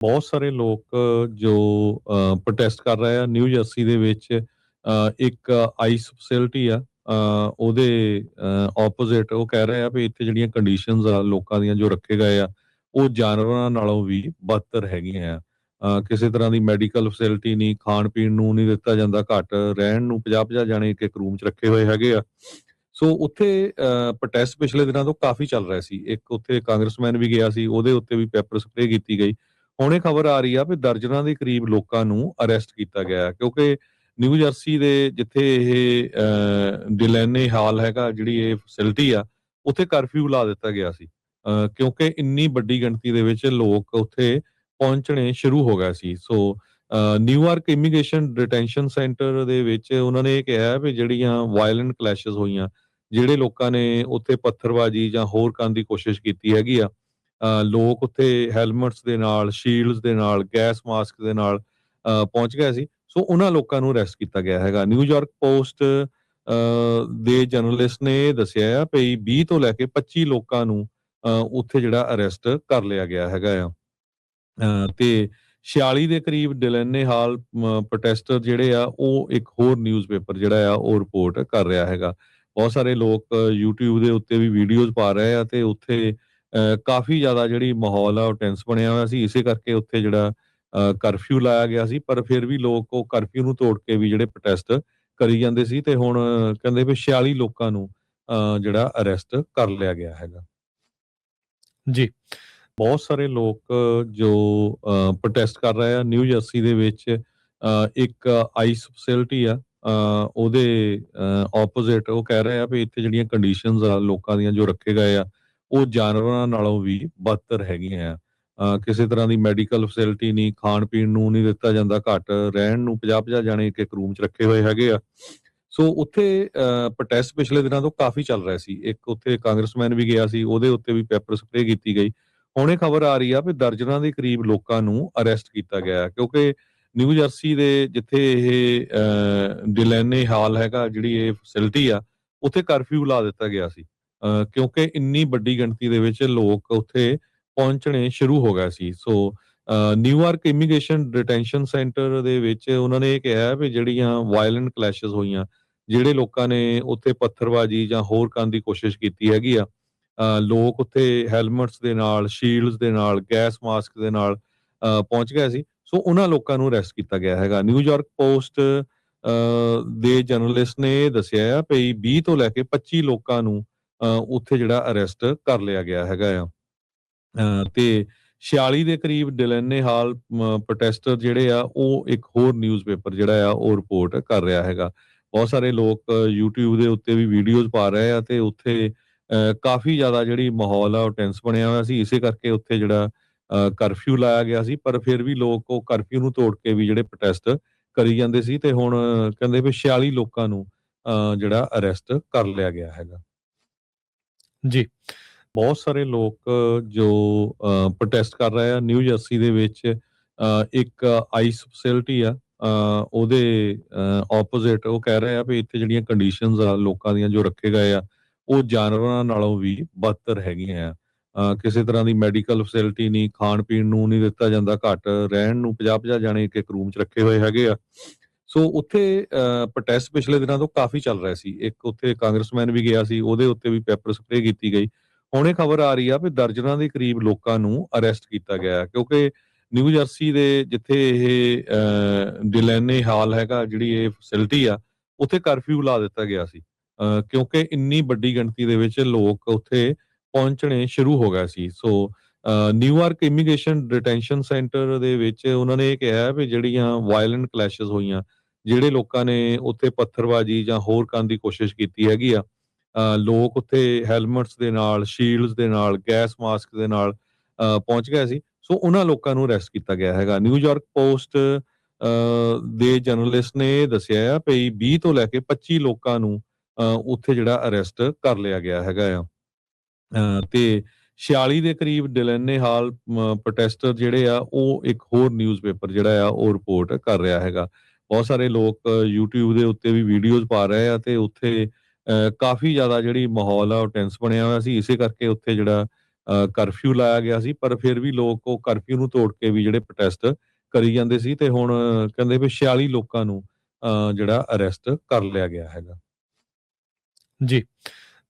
ਬਹੁਤ ਸਾਰੇ ਲੋਕ ਜੋ ਪ੍ਰੋਟੈਸਟ ਕਰ ਰਹੇ ਆ ਨਿਊ ਜਰਸੀ ਦੇ ਵਿੱਚ ਇੱਕ ਆਈਸ ਫੈਸਿਲਿਟੀ ਆ ਉਹਦੇ ਆਪੋਜ਼ਿਟ ਉਹ ਕਹਿ ਰਹੇ ਆ ਵੀ ਇੱਥੇ ਜਿਹੜੀਆਂ ਕੰਡੀਸ਼ਨਸ ਆ ਲੋਕਾਂ ਦੀਆਂ ਜੋ ਰੱਖੇ ਗਏ ਆ ਉਹ ਜਾਨਵਰਾਂ ਨਾਲੋਂ ਵੀ ਬਦਤਰ ਹੈਗੀਆਂ ਆ। ਕਿਸੇ ਤਰ੍ਹਾਂ ਦੀ ਮੈਡੀਕਲ ਫੈਸਿਲਿਟੀ ਨਹੀਂ, ਖਾਣ ਪੀਣ ਨੂੰ ਨਹੀਂ ਦਿੱਤਾ ਜਾਂਦਾ, ਘੱਟ ਰਹਿਣ ਨੂੰ 50-50 ਜਾਣੇ ਇੱਕ ਇੱਕ ਰੂਮ 'ਚ ਰੱਖੇ ਹੋਏ ਹੈਗੇ ਆ। ਸੋ ਉੱਥੇ ਪ੍ਰੋਟੈਸਟ ਪਿਛਲੇ ਦਿਨਾਂ ਤੋਂ ਕਾਫੀ ਚੱਲ ਰਿਹਾ ਸੀ। ਇੱਕ ਉੱਥੇ ਕਾਂਗਰਸਮੈਨ ਵੀ ਗਿਆ ਸੀ, ਉਹਦੇ ਉੱਤੇ ਵੀ ਪੈਪਰ ਸਪਰੇਅ ਕੀਤੀ ਗਈ। ਹੁਣ ਇਹ ਖਬਰ ਆ ਰਹੀ ਆ ਵੀ ਦਰਜਨਾਂ ਦੇ ਕਰੀਬ ਲੋਕਾਂ ਨੂੰ ਅਰੈਸਟ ਕੀਤਾ ਗਿਆ ਹੈ, ਕਿਉਂਕਿ ਨਿਊ ਜਰਸੀ ਦੇ ਜਿੱਥੇ ਇਹ ਡਿਲੈਨੇ ਹਾਲ ਹੈਗਾ, ਜਿਹੜੀ ਇਹ ਫੈਸਿਲਿਟੀ ਆ, ਉੱਥੇ ਕਰਫਿਊ ਲਾ ਦਿੱਤਾ ਗਿਆ ਸੀ। ਕਿਉਂਕਿ ਇੰਨੀ ਵੱਡੀ ਗਿਣਤੀ ਦੇ ਵਿੱਚ ਲੋਕ ਉੱਥੇ ਪਹੁੰਚਣੇ ਸ਼ੁਰੂ ਹੋ ਗਏ ਸੀ। ਸੋ ਨਿਊਯਾਰਕ ਇਮੀਗ੍ਰੇਸ਼ਨ ਡਿਟੈਂਸ਼ਨ ਸੈਂਟਰ ਦੇ ਵਿੱਚ ਉਹਨਾਂ ਨੇ ਇਹ ਕਿਹਾ ਵੀ ਜਿਹੜੀਆਂ ਵਾਇਲੈਂਟ ਕਲੈਸ਼ਸ ਹੋਈਆਂ, ਜਿਹੜੇ ਲੋਕਾਂ ਨੇ ਉੱਥੇ ਪੱਥਰਬਾਜ਼ੀ ਜਾਂ ਹੋਰ ਕਰਨ ਦੀ ਕੋਸ਼ਿਸ਼ ਕੀਤੀ ਹੈਗੀ ਆ, ਲੋਕ ਉੱਥੇ ਹੈਲਮਟਸ ਦੇ ਨਾਲ, ਸ਼ੀਲਡਸ ਦੇ ਨਾਲ, ਗੈਸ ਮਾਸਕ ਦੇ ਨਾਲ ਪਹੁੰਚ ਗਏ ਸੀ। ਸੋ ਉਹਨਾਂ ਲੋਕਾਂ ਨੂੰ ਅਰੈਸਟ ਕੀਤਾ ਗਿਆ ਹੈਗਾ। ਨਿਊਯਾਰਕ ਪੋਸਟ ਦੇ ਜਰਨਲਿਸਟ ਨੇ ਇਹ ਦੱਸਿਆ ਆ ਵੀ 20 ਤੋਂ ਲੈ ਕੇ 25 ਲੋਕਾਂ ਨੂੰ ਉੱਥੇ ਜਿਹੜਾ ਅਰੈਸਟ ਕਰ ਲਿਆ ਗਿਆ ਹੈਗਾ ਆ। ਤੇ 46 ਦੇ ਕਰੀਬ ਡਿਲੈਨੇ ਹਾਲ ਪ੍ਰੋਟੈਸਟਰ ਜਿਹੜੇ ਆ ਉਹ ਇੱਕ ਹੋਰ ਨਿਊਜ਼ਪੇਪਰ ਜਿਹੜਾ ਆ ਉਹ ਰਿਪੋਰਟ ਕਰ ਰਿਹਾ ਹੈਗਾ। ਬਹੁਤ ਸਾਰੇ ਲੋਕ YouTube ਦੇ ਉੱਤੇ ਵੀ ਵੀਡੀਓਜ਼ ਪਾ ਰਹੇ ਆ ਤੇ ਉੱਥੇ ਕਾਫੀ ਜ਼ਿਆਦਾ ਜਿਹੜੀ ਮਾਹੌਲ ਆ ਉਹ ਟੈਂਸ ਬਣਿਆ ਹੋਇਆ ਸੀ। ਇਸੇ ਕਰਕੇ ਉੱਥੇ ਜਿਹੜਾ ਕਰਫਿਊ ਲਾਇਆ ਗਿਆ ਸੀ, ਪਰ ਫਿਰ ਵੀ ਲੋਕ ਉਹ ਕਰਫਿਊ ਨੂੰ ਤੋੜ ਕੇ ਵੀ ਜਿਹੜੇ ਪ੍ਰੋਟੈਸਟ ਕਰੀ ਜਾਂਦੇ ਸੀ ਤੇ ਹੁਣ ਕਹਿੰਦੇ ਵੀ 46 ਲੋਕਾਂ ਨੂੰ ਜਿਹੜਾ ਅਰੈਸਟ ਕਰ ਲਿਆ ਗਿਆ ਹੈਗਾ। ਜੀ। ਬਹੁਤ ਸਾਰੇ ਲੋਕ ਜੋ ਪ੍ਰੋਟੈਸਟ ਕਰ ਰਹੇ ਆ ਨਿਊ ਜਰਸੀ ਦੇ ਵਿੱਚ ਇੱਕ ਆਈਸ ਫੈਸਿਲਿਟੀ ਆ ਉਹਦੇ ਆਪੋਜ਼ਿਟ ਉਹ ਕਹਿ ਰਹੇ ਆ ਵੀ ਇੱਥੇ ਜਿਹੜੀਆਂ ਕੰਡੀਸ਼ਨਸ ਆ ਲੋਕਾਂ ਦੀਆਂ ਜੋ ਰੱਖੇ ਗਏ ਆ ਉਹ ਜਾਨਵਰਾਂ ਨਾਲੋਂ ਵੀ ਬਦਤਰ ਹੈਗੀਆਂ ਆ। ਕਿਸੇ ਤਰ੍ਹਾਂ ਦੀ ਮੈਡੀਕਲ ਫੈਸਿਲਿਟੀ ਨਹੀਂ, ਖਾਣ ਪੀਣ ਨੂੰ ਨਹੀਂ ਦਿੱਤਾ ਜਾਂਦਾ, ਘੱਟ ਰਹਿਣ ਨੂੰ 50-50 ਜਾਣੇ ਇੱਕ ਇੱਕ ਰੂਮ 'ਚ ਰੱਖੇ ਹੋਏ ਹੈਗੇ ਆ। ਸੋ ਉੱਥੇ ਪ੍ਰੋਟੈਸਟ ਪਿਛਲੇ ਦਿਨਾਂ ਤੋਂ ਕਾਫੀ ਚੱਲ ਰਿਹਾ ਸੀ। ਇੱਕ ਉੱਥੇ ਕਾਂਗਰਸਮੈਨ ਵੀ ਗਿਆ ਸੀ, ਉਹਦੇ ਉੱਤੇ ਵੀ ਪੈਪਰ ਸਪਰੇਅ ਕੀਤੀ ਗਈ। ਹੁਣ ਇਹ ਖਬਰ ਆ ਰਹੀ ਆ ਵੀ ਦਰਜਨਾਂ ਦੇ ਕਰੀਬ ਲੋਕਾਂ ਨੂੰ ਅਰੈਸਟ ਕੀਤਾ ਗਿਆ ਹੈ, ਕਿਉਂਕਿ ਨਿਊ ਜਰਸੀ ਦੇ ਜਿੱਥੇ ਇਹ ਡਿਲੈਨੇ ਹਾਲ ਹੈਗਾ, ਜਿਹੜੀ ਇਹ ਫੈਸਿਲਿਟੀ ਆ, ਉੱਥੇ ਕਰਫਿਊ ਲਾ ਦਿੱਤਾ ਗਿਆ ਸੀ। ਕਿਉਂਕਿ ਇੰਨੀ ਵੱਡੀ ਗਿਣਤੀ ਦੇ ਵਿੱਚ ਲੋਕ ਉੱਥੇ ਪਹੁੰਚਣੇ ਸ਼ੁਰੂ ਹੋ ਗਏ ਸੀ। ਸੋ ਨਿਊਯਾਰਕ ਇਮੀਗ੍ਰੇਸ਼ਨ ਡਿਟੈਂਸ਼ਨ ਸੈਂਟਰ ਦੇ ਵਿੱਚ ਉਹਨਾਂ ਨੇ ਇਹ ਕਿਹਾ ਵੀ ਜਿਹੜੀਆਂ ਵਾਇਲੈਂਟ ਕਲੈਸ਼ਸ ਹੋਈਆਂ, ਜਿਹੜੇ ਲੋਕਾਂ ਨੇ ਉੱਥੇ ਪੱਥਰਬਾਜ਼ੀ ਜਾਂ ਹੋਰ ਕਰਨ ਦੀ ਕੋਸ਼ਿਸ਼ ਕੀਤੀ ਹੈਗੀ ਆ, ਲੋਕ ਉੱਥੇ ਹੈਲਮਟਸ ਦੇ ਨਾਲ, ਸ਼ੀਲਡਸ ਦੇ ਨਾਲ, ਗੈਸ ਮਾਸਕ ਦੇ ਨਾਲ ਪਹੁੰਚ ਗਏ ਸੀ। ਸੋ ਉਹਨਾਂ ਲੋਕਾਂ ਨੂੰ ਅਰੈਸਟ ਕੀਤਾ ਗਿਆ ਹੈਗਾ। ਨਿਊਯਾਰਕ ਪੋਸਟ ਦੇ ਜਰਨਲਿਸਟ ਨੇ ਇਹ ਦੱਸਿਆ ਆ ਵੀ 20 ਤੋਂ ਲੈ ਕੇ 25 ਲੋਕਾਂ ਨੂੰ ਉੱਥੇ ਜਿਹੜਾ ਅਰੈਸਟ ਕਰ ਲਿਆ ਗਿਆ ਹੈਗਾ ਆ। ਤੇ 46 ਦੇ ਕਰੀਬ ਡਿਲੈਨੇ ਹਾਲ ਪ੍ਰੋਟੈਸਟਰ ਜਿਹੜੇ ਆ ਉਹ ਇੱਕ ਹੋਰ ਨਿਊਜ਼ਪੇਪਰ ਜਿਹੜਾ ਆ ਉਹ ਰਿਪੋਰਟ ਕਰ ਰਿਹਾ ਹੈਗਾ। ਬਹੁਤ ਸਾਰੇ ਲੋਕ YouTube ਦੇ ਉੱਤੇ ਵੀ ਵੀਡੀਓਜ਼ ਪਾ ਰਹੇ ਆ ਤੇ ਉੱਥੇ ਕਾਫੀ ਜ਼ਿਆਦਾ ਜਿਹੜੀ ਮਾਹੌਲ ਆ ਉਹ ਟੈਂਸ ਬਣਿਆ ਹੋਇਆ ਸੀ। ਇਸੇ ਕਰਕੇ ਉੱਥੇ ਜਿਹੜਾ ਕਰਫਿਊ ਲਾਇਆ ਗਿਆ ਸੀ, ਪਰ ਫਿਰ ਵੀ ਲੋਕ ਉਹ ਕਰਫਿਊ ਨੂੰ ਤੋੜ ਕੇ ਵੀ ਜਿਹੜੇ ਪ੍ਰੋਟੈਸਟ ਕਰੀ ਜਾਂਦੇ ਸੀ ਤੇ ਹੁਣ ਕਹਿੰਦੇ ਵੀ 46 ਲੋਕਾਂ ਨੂੰ ਜਿਹੜਾ ਅਰੈਸਟ ਕਰ ਲਿਆ ਗਿਆ ਹੈਗਾ। ਜੀ। ਬਹੁਤ ਸਾਰੇ ਲੋਕ ਜੋ ਪ੍ਰੋਟੈਸਟ ਕਰ ਰਹੇ ਆ ਨਿਊ ਜਰਸੀ ਦੇ ਵਿੱਚ ਇੱਕ ਆਈਸ ਫੈਸਿਲਿਟੀ ਆ ਉਹਦੇ ਆਪੋਜ਼ਿਟ ਉਹ ਕਹਿ ਰਹੇ ਆ ਵੀ ਇੱਥੇ ਜਿਹੜੀਆਂ ਕੰਡੀਸ਼ਨਸ ਆ ਲੋਕਾਂ ਦੀਆਂ ਜੋ ਰੱਖੇ ਗਏ ਆ ਉਹ ਜਾਨਵਰਾਂ ਨਾਲੋਂ ਵੀ ਬਦਤਰ ਹੈਗੀਆਂ ਆ। ਕਿਸੇ ਤਰ੍ਹਾਂ ਦੀ ਮੈਡੀਕਲ ਫੈਸਿਲਿਟੀ ਨਹੀਂ, ਖਾਣ ਪੀਣ ਨੂੰ ਨਹੀਂ ਦਿੱਤਾ ਜਾਂਦਾ, ਘੱਟ ਰਹਿਣ ਨੂੰ 50-50 ਜਾਣੇ ਇੱਕ ਇੱਕ ਰੂਮ 'ਚ ਰੱਖੇ ਹੋਏ ਹੈਗੇ ਆ। ਸੋ ਉੱਥੇ ਪ੍ਰੋਟੈਸਟ ਪਿਛਲੇ ਦਿਨਾਂ ਤੋਂ ਕਾਫੀ ਚੱਲ ਰਿਹਾ ਸੀ। ਇੱਕ ਉੱਥੇ ਕਾਂਗਰਸਮੈਨ ਵੀ ਗਿਆ ਸੀ, ਉਹਦੇ ਉੱਤੇ ਵੀ ਪੈਪਰ ਸਪਰੇਅ ਕੀਤੀ ਗਈ। ਹੁਣ ਇਹ ਖਬਰ ਆ ਰਹੀ ਆ ਵੀ ਦਰਜਨਾਂ ਦੇ ਕਰੀਬ ਲੋਕਾਂ ਨੂੰ ਅਰੈਸਟ ਕੀਤਾ ਗਿਆ ਹੈ, ਕਿਉਂਕਿ ਨਿਊ ਜਰਸੀ ਦੇ ਜਿੱਥੇ ਇਹ ਡਿਲੈਨੇ ਹਾਲ ਹੈਗਾ, ਜਿਹੜੀ ਇਹ ਫੈਸਿਲਿਟੀ ਆ, ਉੱਥੇ ਕਰਫਿਊ ਲਾ ਦਿੱਤਾ ਗਿਆ ਸੀ। ਕਿਉਂਕਿ ਇੰਨੀ ਵੱਡੀ ਗਿਣਤੀ ਦੇ ਵਿੱਚ ਲੋਕ ਉੱਥੇ ਪਹੁੰਚਣੇ ਸ਼ੁਰੂ ਹੋ ਗਏ ਸੀ। ਸੋ ਨਿਊਯਾਰਕ ਇਮੀਗ੍ਰੇਸ਼ਨ ਡਿਟੈਂਸ਼ਨ ਸੈਂਟਰ ਦੇ ਵਿੱਚ ਉਹਨਾਂ ਨੇ ਇਹ ਕਿਹਾ ਵੀ ਜਿਹੜੀਆਂ ਵਾਇਲੈਂਟ ਕਲੈਸ਼ਸ ਹੋਈਆਂ, ਜਿਹੜੇ ਲੋਕਾਂ ਨੇ ਉੱਥੇ ਪੱਥਰਬਾਜ਼ੀ ਜਾਂ ਹੋਰ ਕਰਨ ਦੀ ਕੋਸ਼ਿਸ਼ ਕੀਤੀ ਹੈਗੀ ਆ, ਲੋਕ ਉੱਥੇ ਹੈਲਮਟਸ ਦੇ ਨਾਲ, ਸ਼ੀਲਡਸ ਦੇ ਨਾਲ, ਗੈਸ ਮਾਸਕ ਦੇ ਨਾਲ ਪਹੁੰਚ ਗਏ ਸੀ। ਸੋ ਉਹਨਾਂ ਲੋਕਾਂ ਨੂੰ ਅਰੈਸਟ ਕੀਤਾ ਗਿਆ ਹੈਗਾ। ਨਿਊਯਾਰਕ ਪੋਸਟ ਦੇ ਜਰਨਲਿਸਟ ਨੇ ਇਹ ਦੱਸਿਆ ਆ ਵੀ 20 ਤੋਂ ਲੈ ਕੇ 25 ਲੋਕਾਂ ਨੂੰ ਉੱਥੇ ਜਿਹੜਾ ਅਰੈਸਟ ਕਰ ਲਿਆ ਗਿਆ ਹੈਗਾ ਆ। ਤੇ 46 ਦੇ ਕਰੀਬ ਡਿਲੈਨੇ ਹਾਲ ਪ੍ਰੋਟੈਸਟਰ ਜਿਹੜੇ ਆ ਉਹ ਇੱਕ ਹੋਰ ਨਿਊਜ਼ਪੇਪਰ ਜਿਹੜਾ ਆ ਉਹ ਰਿਪੋਰਟ ਕਰ ਰਿਹਾ ਹੈਗਾ। ਬਹੁਤ ਸਾਰੇ ਲੋਕ YouTube ਦੇ ਉੱਤੇ ਵੀ ਵੀਡੀਓਜ਼ ਪਾ ਰਹੇ ਆ ਤੇ ਉੱਥੇ ਕਾਫੀ ਜ਼ਿਆਦਾ ਜਿਹੜੀ ਮਾਹੌਲ ਆ ਉਹ ਟੈਂਸ ਬਣਿਆ ਹੋਇਆ ਸੀ। ਇਸੇ ਕਰਕੇ ਉੱਥੇ ਜਿਹੜਾ ਕਰਫਿਊ ਲਾਇਆ ਗਿਆ ਸੀ, ਪਰ ਫਿਰ ਵੀ ਲੋਕ ਉਹ ਕਰਫਿਊ ਨੂੰ ਤੋੜ ਕੇ ਵੀ ਜਿਹੜੇ ਪ੍ਰੋਟੈਸਟ ਕਰੀ ਜਾਂਦੇ ਸੀ ਤੇ ਹੁਣ ਕਹਿੰਦੇ ਵੀ 46 ਲੋਕਾਂ ਨੂੰ ਜਿਹੜਾ ਅਰੈਸਟ ਕਰ ਲਿਆ ਗਿਆ ਹੈਗਾ। ਜੀ।